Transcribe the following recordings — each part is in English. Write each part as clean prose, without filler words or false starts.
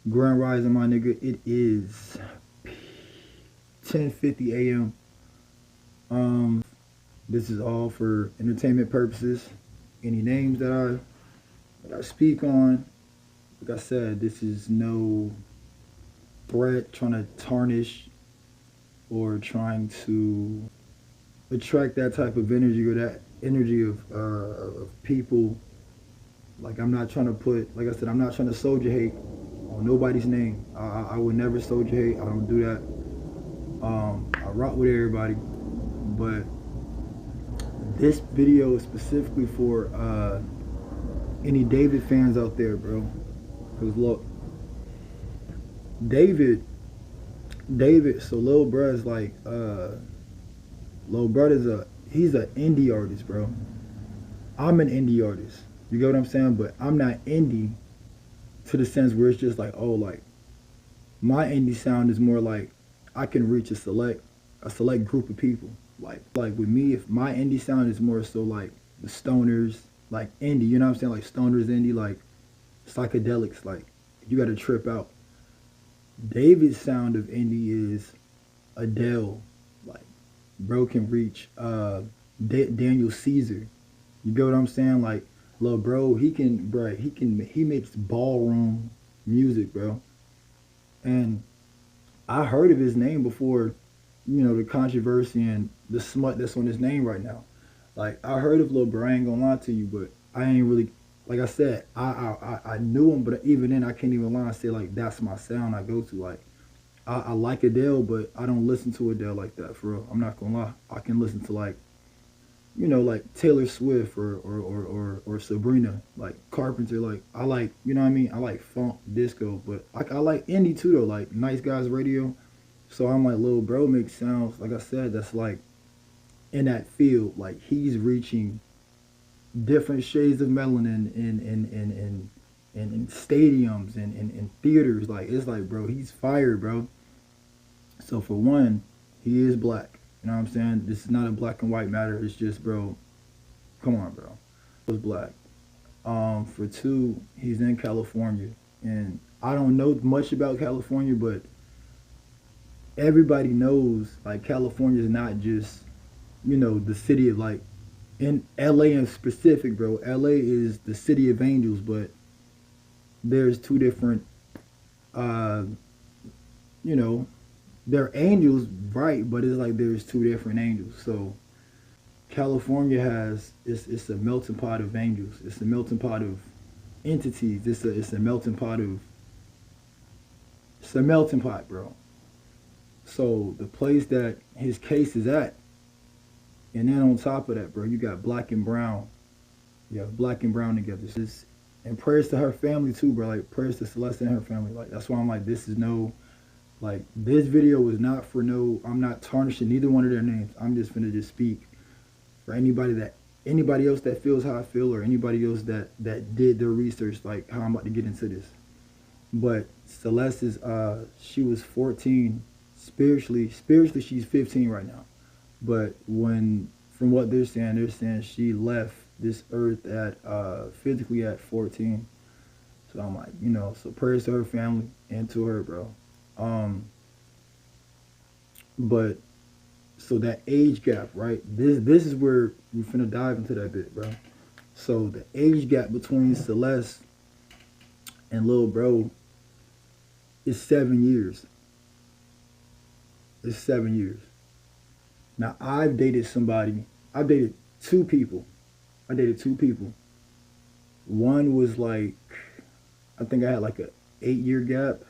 Grand Rising, my nigga. It is 10:50 a.m. This is all for entertainment purposes. Any names that I speak on, like I said, this is no threat trying to tarnish or trying to attract that type of energy or that energy of people. Like I'm not trying to put, like I said, I'm not trying to soldier hate on nobody's name. I would never soldier hate. I don't do that. I rock with everybody, but this video is specifically for any David fans out there, bro. Cause look, David, David. So Lil Bruh's like, Lil Bruh's he's an indie artist, bro. I'm an indie artist. You get what I'm saying? But I'm not indie to the sense where it's just like, oh, like my indie sound is more like I can reach a select group of people. Like with me, if my indie sound is more so like the stoners, like indie, you know what I'm saying? Like stoners indie, like psychedelics, like you gotta trip out. David's sound of indie is Adele, like bro can reach Daniel Caesar. You get what I'm saying? Like lil bro, he makes ballroom music, bro. And I heard of his name before, the controversy and the smut that's on his name right now. Like I heard of Lil Bro, I ain't gonna lie to you, but I ain't really, like I said, I knew him, but even then I can't even lie and say like that's my sound I go to. Like I like Adele, but I don't listen to Adele like that for real. I'm not gonna lie. I can listen to like like Taylor Swift or Sabrina, like Carpenter. Like I like, you know what I mean? I like funk, disco, but I like indie too though, like Nice Guys Radio. So I'm like, Lil Bro makes sounds, like I said, that's like in that field. Like he's reaching different shades of melanin in stadiums and in theaters. Like it's like, bro, he's fired, bro. So for one, he is black. You know what I'm saying? This is not a black and white matter. It's just, bro, come on, bro. He was black. For two, he's in California, and I don't know much about California, but everybody knows like California is not just the city of like in LA in specific, bro. LA is the city of angels, but there's two different uh you know they're angels, right? But it's like there's two different angels. So California has it's a melting pot of angels. It's a melting pot of entities. It's a melting pot of it's a melting pot, bro. So the place that his case is at, and then on top of that, bro, you got black and brown. You have black and brown together. And prayers to her family too, bro. Like prayers to Celeste and her family. Like that's why I'm like, this is no, like this video is not for no. I'm not tarnishing neither one of their names. I'm just gonna just speak for anybody else that feels how I feel, or anybody else that did their research, like how I'm about to get into this. But Celeste is she was 14. Spiritually she's 15 right now. But when from what they're saying she left this earth at physically at 14. So I'm like, so prayers to her family and to her, bro. But so that age gap, right? This is where we're finna dive into that bit, bro. So the age gap between Celeste and Lil Bro is 7 years. It's 7 years. Now I've dated two people. I dated two people. One was like, I think I had like a 8 year gap,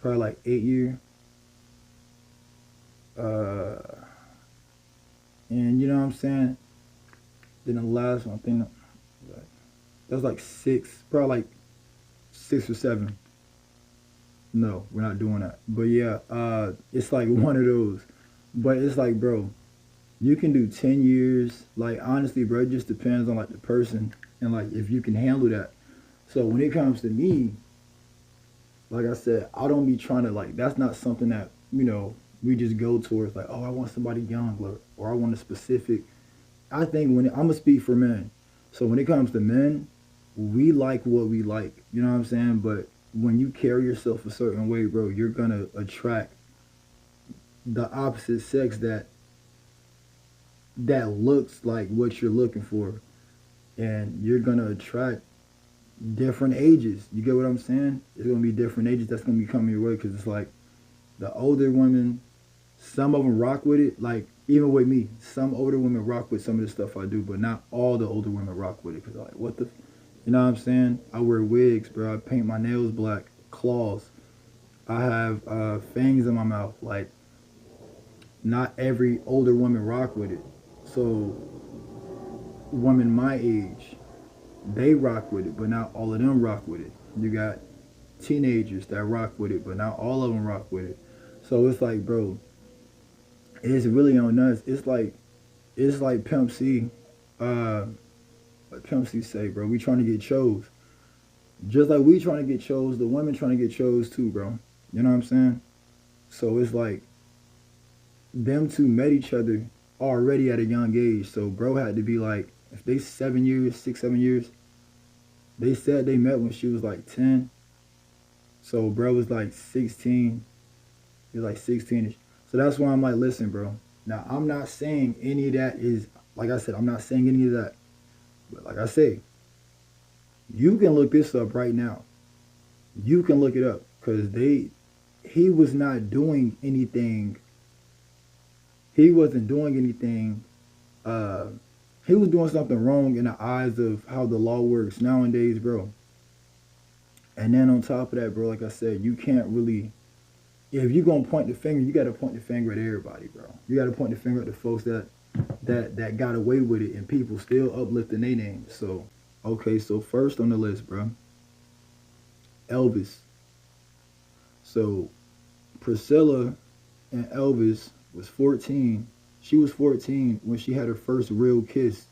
probably like 8 year. Uh, and you know what I'm saying. Then the last one, I think that was like six, probably like 6 or 7. No, we're not doing that. But yeah, it's like one of those. But it's like, bro, you can do 10 years. Like honestly, bro, it just depends on like the person and like if you can handle that. So when it comes to me, like I said, I don't be trying to like. That's not something that we just go towards like, oh, I want somebody young, or I want a specific. I think when I'm gonna speak for men. So when it comes to men, we like what we like. You know what I'm saying? But when you carry yourself a certain way, bro, you're gonna attract the opposite sex that looks like what you're looking for, and you're gonna attract different ages. You get what I'm saying? It's gonna be different ages that's gonna be coming your way, because it's like the older women, some of them rock with it. Like even with me, some older women rock with some of the stuff I do, but not all the older women rock with it. Cause like what the, you know what I'm saying? I wear wigs, bro. I paint my nails black, claws. I have fangs in my mouth. Like not every older woman rock with it. So women my age, they rock with it, but not all of them rock with it. You got teenagers that rock with it, but not all of them rock with it. So it's like, bro, it's really on us. It's like Pimp C. What Pimp C say, bro? We trying to get chose. Just like we trying to get chose, the women trying to get chose too, bro. You know what I'm saying? So it's like them two met each other already at a young age. So bro had to be like, if they 7 years, 6, 7 years, they said they met when she was like 10. So bro was like 16. He was like 16ish. So that's why I'm like, listen, bro. Now I'm not saying any of that is, like I said, I'm not saying any of that. But like I say, you can look this up right now. You can look it up, because he was not doing anything. He wasn't doing anything. Uh, he was doing something wrong in the eyes of how the law works nowadays, bro. And then on top of that, bro, like I said, you can't really, if you're gonna point the finger, you gotta point the finger at everybody, bro. You gotta point the finger at the folks that got away with it, and people still uplifting their names. So, okay, so first on the list, bro, Elvis. So Priscilla and Elvis was 14. She was 14 when she had her first real kiss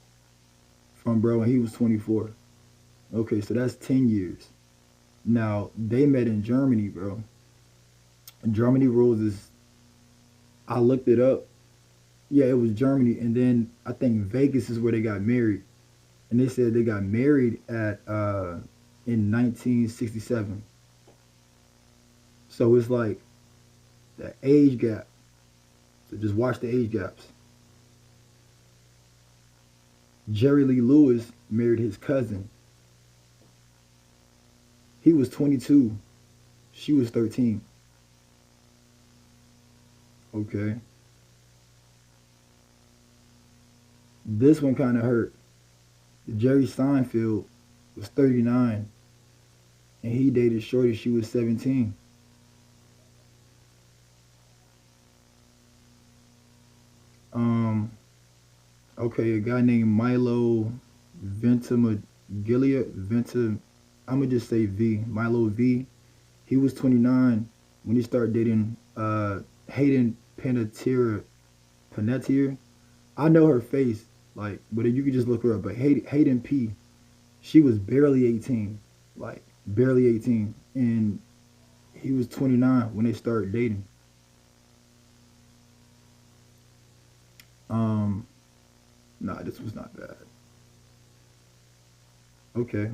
from bro, and he was 24. Okay, so that's 10 years. Now, they met in Germany, bro. Germany rules is, I looked it up. Yeah, it was Germany, and then I think Vegas is where they got married. And they said they got married at in 1967. So it's like the age gap. So just watch the age gaps. Jerry Lee Lewis married his cousin. He was 22. She was 13. Okay. This one kind of hurt. Jerry Seinfeld was 39, and he dated Shorty. She was 17. Okay, a guy named Milo Ventimiglia, I'm gonna just say V, Milo V. He was 29 when he started dating Hayden Panettiere. I know her face, like, but you could just look her up. But Hayden P, she was barely 18, like barely 18, and he was 29 when they started dating. Nah, this was not bad. Okay.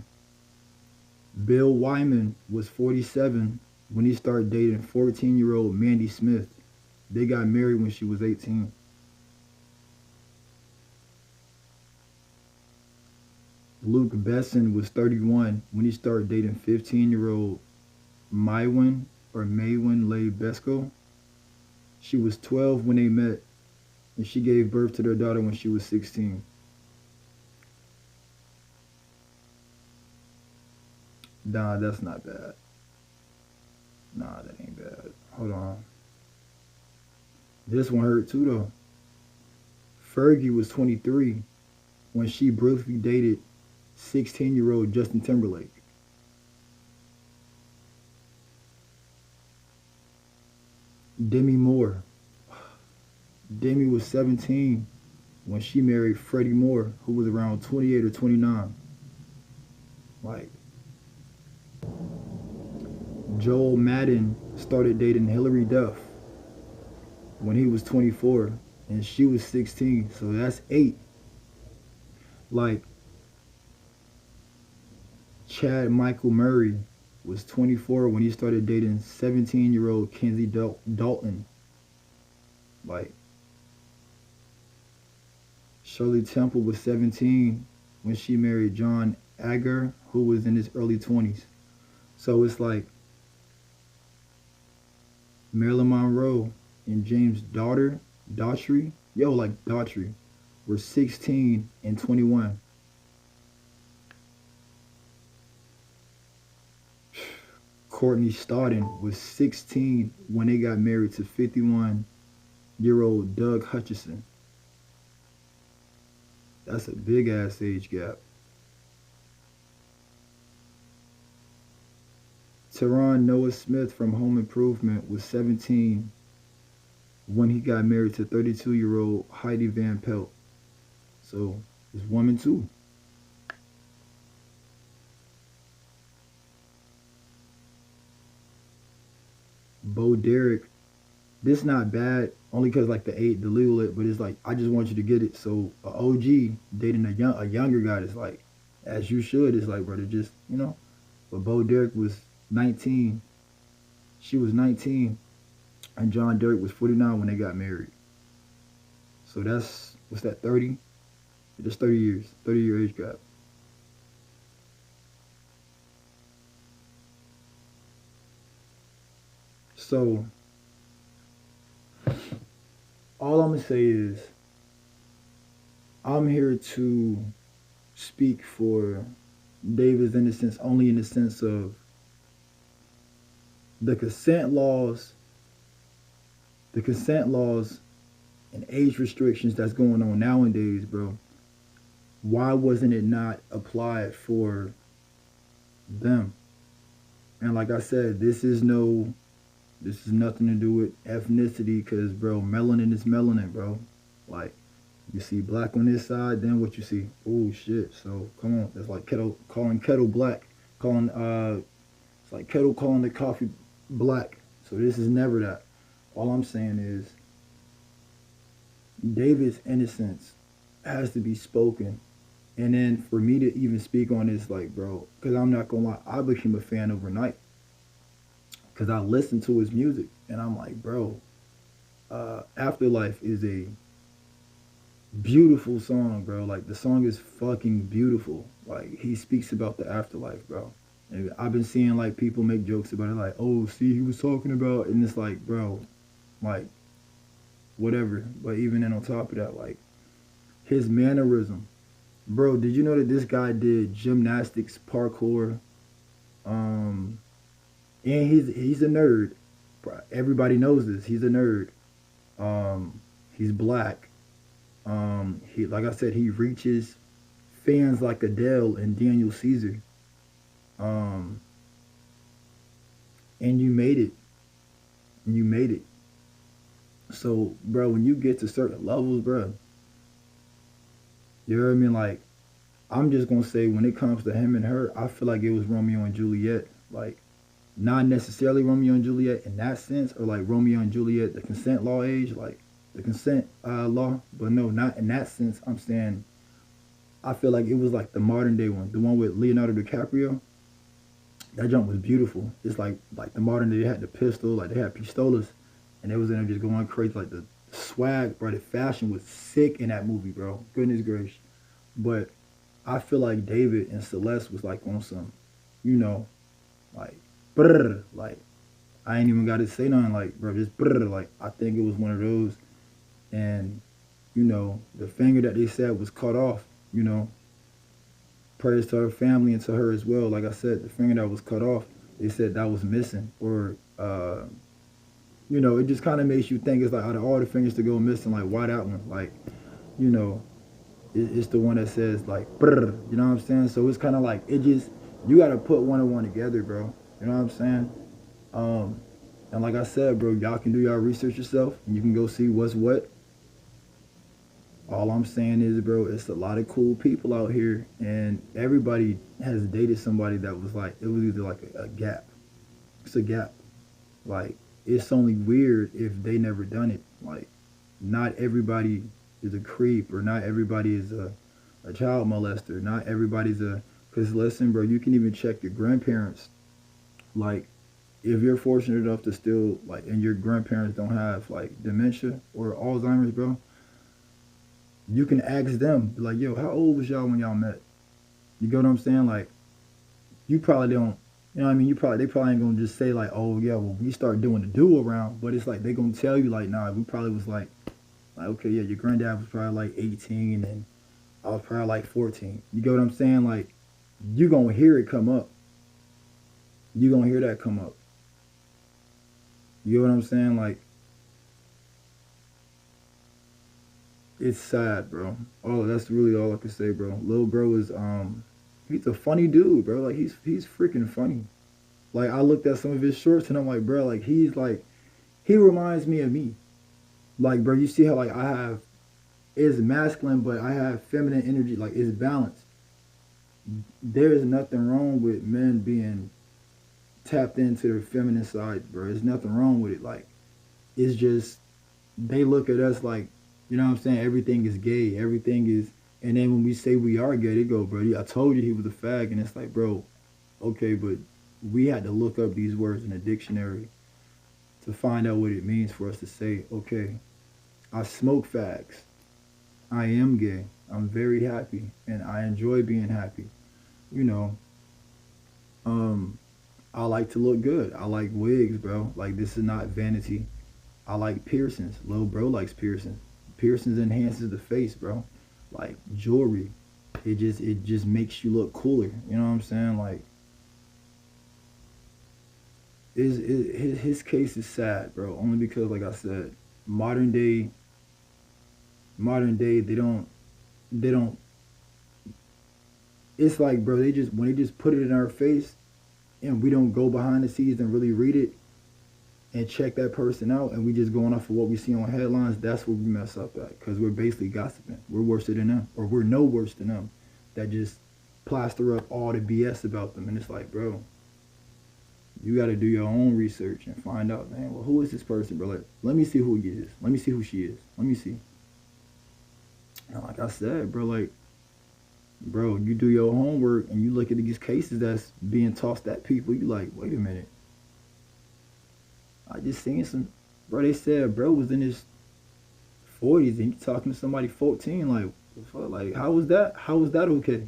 Bill Wyman was 47 when he started dating 14-year-old Mandy Smith. They got married when she was 18. Luke Besson was 31 when he started dating 15-year-old Maywin Leigh Besco. She was 12 when they met, and she gave birth to their daughter when she was 16. Nah, that's not bad. Nah, that ain't bad. Hold on. This one hurt too, though. Fergie was 23 when she briefly dated 16-year-old Justin Timberlake. Demi Moore. Demi was 17 when she married Freddie Moore, who was around 28 or 29. Like, Joel Madden started dating Hilary Duff when he was 24 and she was 16, so that's 8. Like, Chad Michael Murray was 24 when he started dating 17-year-old Kenzie Dalton. Like, Shirley Temple was 17 when she married John Agar, who was in his early 20s. So it's like Marilyn Monroe and James Daughtry, were 16 and 21. Courtney Stodden was 16 when they got married to 51-year-old Doug Hutchison. That's a big ass age gap. Teron Noah Smith from Home Improvement was 17 when he got married to 32-year-old Heidi Van Pelt. So it's woman too. Bo Derek, this not bad only because like the legal it, but it's like I just want you to get it. So a OG dating a younger guy is like, as you should. It's like, brother, just But Bo Derek was 19. She was 19, and John Derek was 49 when they got married. So that's what's that 30? Just 30 years, 30-year age gap. So all I'm gonna say is I'm here to speak for David's innocence only in the sense of the consent laws and age restrictions that's going on nowadays, bro. Why wasn't it not applied for them? And like I said, this is nothing to do with ethnicity, because, bro, melanin is melanin, bro. Like, you see black on this side, then what you see? Oh, shit. So, come on. That's like calling kettle black. It's like kettle calling the coffee black. So this is never that. All I'm saying is David's innocence has to be spoken. And then for me to even speak on this, like, bro, because I'm not going to lie, I became a fan overnight. Because I listened to his music, and I'm like, bro, Afterlife is a beautiful song, bro. Like, the song is fucking beautiful. Like, he speaks about the afterlife, bro. And I've been seeing, like, people make jokes about it, like, oh, see, he was talking about, and it's like, bro, like, whatever. But even then, on top of that, like, his mannerism. Bro, did you know that this guy did gymnastics, parkour, and he's a nerd. Everybody knows this. He's a nerd. He's black. He, like I said, he reaches fans like Adele and Daniel Caesar. And you made it. You made it. So, bro, when you get to certain levels, bro, you know what I mean? Like, I'm just gonna say, when it comes to him and her, I feel like it was Romeo and Juliet. Like, not necessarily Romeo and Juliet in that sense, or like Romeo and Juliet, the consent law age, like the consent law, but no, not in that sense. I'm saying, I feel like it was like the modern day one, the one with Leonardo DiCaprio. That jump was beautiful. It's like the modern day, they had the pistol, like they had pistolas, and they was in there just going crazy. Like the swag, bro, the fashion was sick in that movie, bro. Goodness gracious. But I feel like David and Celeste was like on some, like, brrr, like, I ain't even got to say nothing, like, bro, just brrr, like, I think it was one of those. And, the finger that they said was cut off, prayers to her family and to her as well. Like I said, the finger that was cut off, they said that was missing. Or, it just kind of makes you think, it's like, out of all the fingers to go missing, like, why that one? Like, it's the one that says, like, brrr, you know what I'm saying? So it's kind of like, you got to put one and one together, bro. You know what I'm saying? And like I said, bro, y'all can do y'all research yourself, and you can go see what's what. All I'm saying is, bro, it's a lot of cool people out here, and everybody has dated somebody that was like, it was either like a gap. It's a gap. Like, it's only weird if they never done it. Like, not everybody is a creep, or not everybody is a child molester. Not everybody's a Cause listen, bro, you can even check your grandparents. Like, if you're fortunate enough to still like, and your grandparents don't have like dementia or Alzheimer's, bro, you can ask them like, yo, how old was y'all when y'all met? You get what I'm saying? Like, you probably don't. You know what I mean? They probably ain't gonna just say like, oh yeah, well we start doing the do around, but it's like they gonna tell you like, nah, we probably was like okay, yeah, your granddad was probably like 18 and I was probably like 14. You get what I'm saying? Like, you gonna hear it come up. You gonna hear that come up. You get what I'm saying? Like, it's sad, bro. Oh, that's really all I can say, bro. Lil bro is he's a funny dude, bro. Like he's freaking funny. Like I looked at some of his shorts and I'm like, bro, like he reminds me of me. Like, bro, you see how like I have is masculine, but I have feminine energy. Like it's balanced. There is nothing wrong with men being tapped into their feminine side, bro. There's nothing wrong with it. Like it's just they look at us like, you know what I'm saying? Everything is gay. Everything is, and then when we say we are gay, they go, bro, I told you he was a fag, and it's like, bro, okay, but we had to look up these words in a dictionary to find out what it means for us to say, okay, I smoke fags. I am gay. I'm very happy, and I enjoy being happy. You know, um, I like to look good. I like wigs, bro. Like this is not vanity. I like piercings. Lil bro likes piercings. Piercings enhances the face, bro. Like jewelry, it just makes you look cooler. You know what I'm saying? Like, his case is sad, bro. Only because, like I said, modern day, modern day, they don't. It's like, bro, they just when they just put it in our face, and we don't go behind the scenes and really read it and check that person out, and we just going off of what we see on headlines, that's where we mess up at, because we're basically gossiping. We're worse than them, or we're no worse than them, that just plaster up all the BS about them. And it's like, bro, you got to do your own research and find out, man, well, who is this person, bro? Like, let me see who he is. Let me see who she is. Let me see. And like I said, bro, like, bro, you do your homework and you look at these cases that's being tossed at people, you like, wait a minute. I just seen some, bro, they said bro was in his 40s and you talking to somebody 14, like, fuck, like, how was that? How was that okay?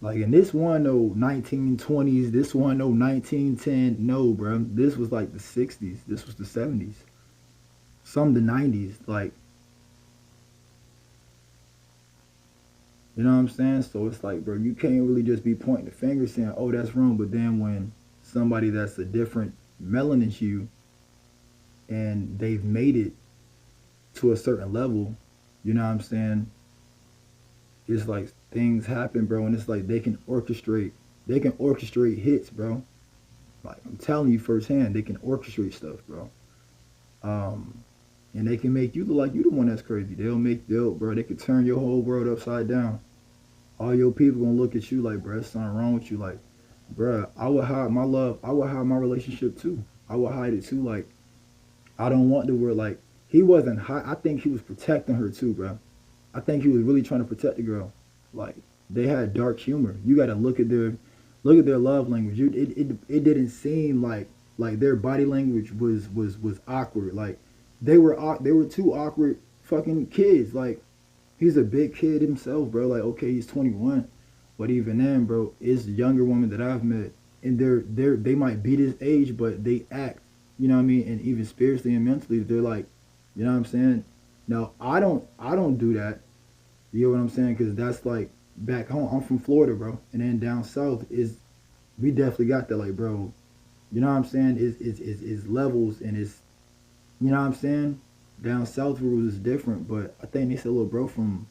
Like, and this one, no 1920s, this one, no 1910, no, bro. This was like the 60s, this was the 70s, some the 90s, like, you know what I'm saying? So it's like, bro, you can't really just be pointing the finger saying, oh, that's wrong, but then when somebody that's a different melanin hue and they've made it to a certain level, you know what I'm saying? It's like things happen, bro, and it's like they can orchestrate hits, bro. Like I'm telling you firsthand, they can orchestrate stuff, bro. Um, and they can make you look like you the one that's crazy. Bro, they can turn your whole world upside down. All your people gonna look at you like, bro, there's something wrong with you. Like, bro, I would hide my love. I would hide my relationship too. I would hide it too. Like, I don't want the word, like, he wasn't high. I think he was protecting her too, bro. I think he was really trying to protect the girl. Like, they had dark humor. You got to look at their love language. It didn't seem like their body language was awkward. Like they were two awkward fucking kids. Like, he's a big kid himself, bro. Like, okay, he's 21, but even then, bro, it's younger women that I've met, and they might be this age, but they act, you know what I mean, and even spiritually and mentally, they're like, you know what I'm saying. Now, I don't do that. You know what I'm saying? Because that's like back home. I'm from Florida, bro, and then down south is we definitely got that, like, bro. You know what I'm saying? Is levels, and it's, you know what I'm saying. Down south rules is different, but I think they said, little bro from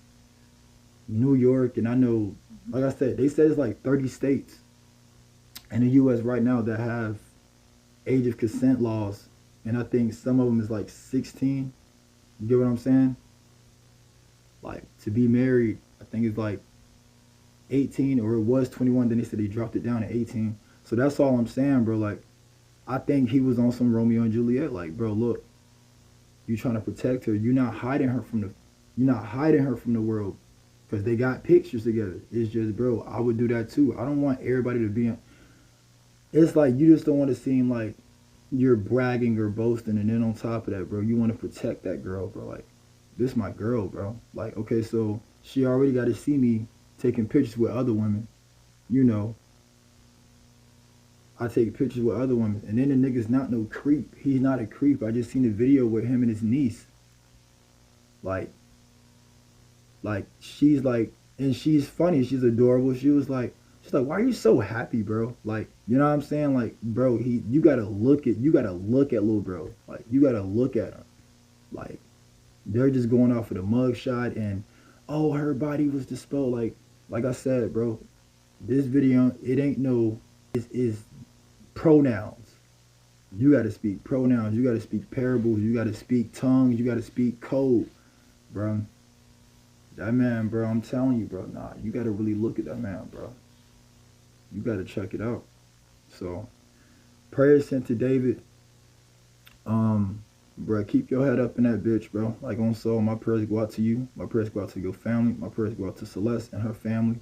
New York, and I know, like I said, they said it's like 30 states in the U.S. right now that have age of consent laws, and I think some of them is like 16. You get what I'm saying? Like, to be married, I think it's like 18, or it was 21. Then they said they dropped it down to 18. So that's all I'm saying, bro. Like, I think he was on some Romeo and Juliet. Like, bro, look, you trying to protect her. You're not hiding her from the world. because they got pictures together. It's just, bro, I would do that too. I don't want everybody to be in. It's like you just don't want to seem like you're bragging or boasting, and then on top of that, bro, you want to protect that girl, bro. Like, this my girl, bro. Like, okay, so she already got to see me taking pictures with other women. You know, I take pictures with other women, and then the nigga's not no creep. He's not a creep. I just seen a video with him and his niece. Like she's like, and she's funny. She's adorable. She's like, why are you so happy, bro? Like, you know what I'm saying? Like, bro, you gotta look at little bro. Like, you gotta look at him. Like, they're just going off of the mug shot and, oh, her body was disposed. Like I said, bro, this video, it ain't no, is pronouns. You gotta speak pronouns. You gotta speak parables. You gotta speak tongues. You gotta speak code, bro. That man, bro, I'm telling you, bro, nah, you gotta really look at that man, bro. You gotta check it out. So, prayers sent to David. Bro, keep your head up in that bitch, bro. Like on soul, my prayers go out to you. My prayers go out to your family. My prayers go out to Celeste and her family.